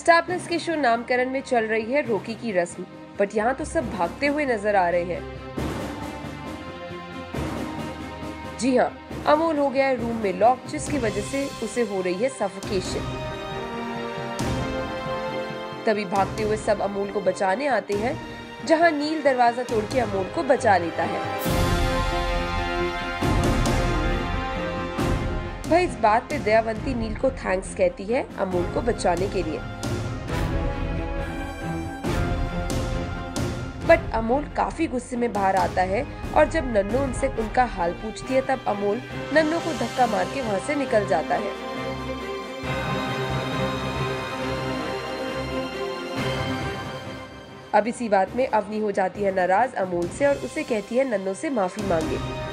Star plus के show नामकरण में चल रही है रोकी की रस्म, बट यहाँ तो सब भागते हुए नजर आ रहे हैं। जी हाँ, अमोल हो गया है रूम में लॉक, जिसकी वजह से उसे हो रही है सफोकेशन। तभी भागते हुए सब अमोल को बचाने आते हैं, जहां नील दरवाजा तोड़ के अमोल को बचा लेता है। भाई इस बात पे दयावंती नील को थैंक्स कहती है अमोल को बचाने के लिए, बट अमोल काफी गुस्से में बाहर आता है और जब नन्नू उनसे उनका हाल पूछती है तब अमोल नन्नू को धक्का मार के वहां से निकल जाता है। अब इसी बात में अवनी हो जाती है नाराज अमोल से और उसे कहती है नन्नू से माफी मांगे।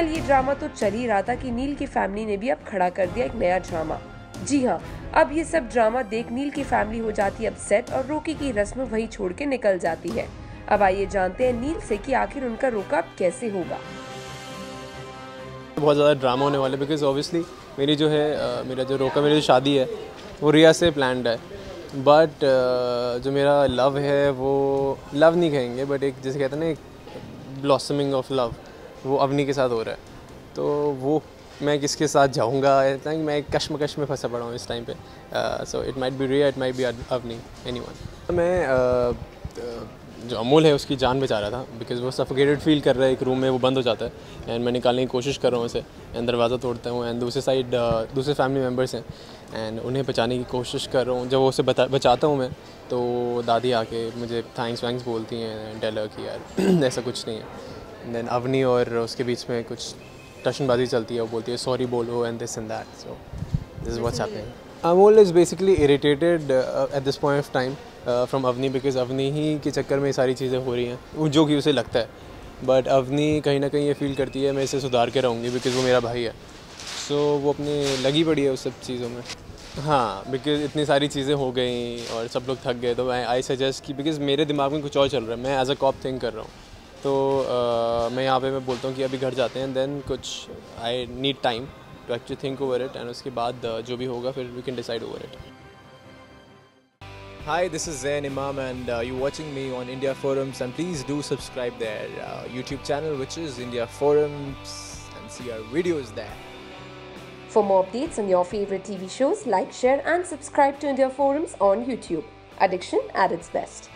ये ड्रामा तो चल ही रहा था कि नील की फैमिली ने भी अब खड़ा कर दिया एक नया ड्रामा। जी हाँ, अब ये सब ड्रामा देख नील की फैमिली हो जाती है अपसेट और रोकी की रस्म वही छोड़ के निकल जाती है। अब आइए जानते हैं नील से कि आखिर उनका रोका अब कैसे होगा। बहुत ज़्यादा ड्रामा होने वाला है बिकॉज ऑब्वियसली मेरी जो है मेरी जो शादी है वो रिया से प्लान्ड है, बट जो मेरा लव है वो लव नहीं कहेंगे बट एक जैसे कहते हैं ना एक ब्लॉसमिंग ऑफ लव, वो अवनी के साथ हो रहा है। तो वो मैं किसके साथ जाऊंगा, मैं एक कश्मकश में फंसा पड़ा हूँ इस टाइम पे। So it might be Riya, it might be Avni, anyone. मैं जो अमोल है उसकी जान बचा रहा था बिकॉज वो सफोकेटेड फील कर रहा है, एक रूम में वो बंद हो जाता है एंड मैं निकालने की कोशिश कर रहा हूँ उसे एंड दरवाज़ा तोड़ता हूँ एंड दूसरे साइड दूसरे फैमिली मेम्बर्स हैं एंड उन्हें बचाने की कोशिश कर रहा हूँ। जब वो उसे बचाता हूँ मैं तो दादी आके मुझे थैंक्स वैंक्स बोलती हैं, टेलर कि यार ऐसा कुछ नहीं है। देन अवनी और उसके बीच में कुछ टशनबाजी चलती है, वो बोलती है सॉरी बोलो and this and that, so this is what's happening. Amol is basically irritated at this point of time from Avni because Avni ही के चक्कर में ये सारी चीज़ें हो रही हैं जो कि उसे लगता है, बट अवनी कहीं ना कहीं ये फील करती है मैं इसे सुधार के रहूँगी बिकॉज वो मेरा भाई है। सो वो अपने लगी पड़ी है उस सब चीज़ों में। हाँ, बिकॉज इतनी सारी चीज़ें हो गई और सब लोग थक गए, तो आई सजेस्ट कि बिकॉज मेरे दिमाग में कुछ और चल रहा है, मैं एज अ कॉप थिंक कर रहा हूँ, तो मैं यहाँ पे मैं बोलता हूँ कि अभी घर जाते हैं, देन कुछ I need time to actually think over it and उसके बाद जो भी होगा फिर we can decide over it. Hi, this is Zain Imam and you're watching me on India Forums, and please do subscribe their YouTube channel which is India Forums and see our videos there. For more updates on your favorite TV shows, like, share and subscribe to India Forums on YouTube. Addiction at its best.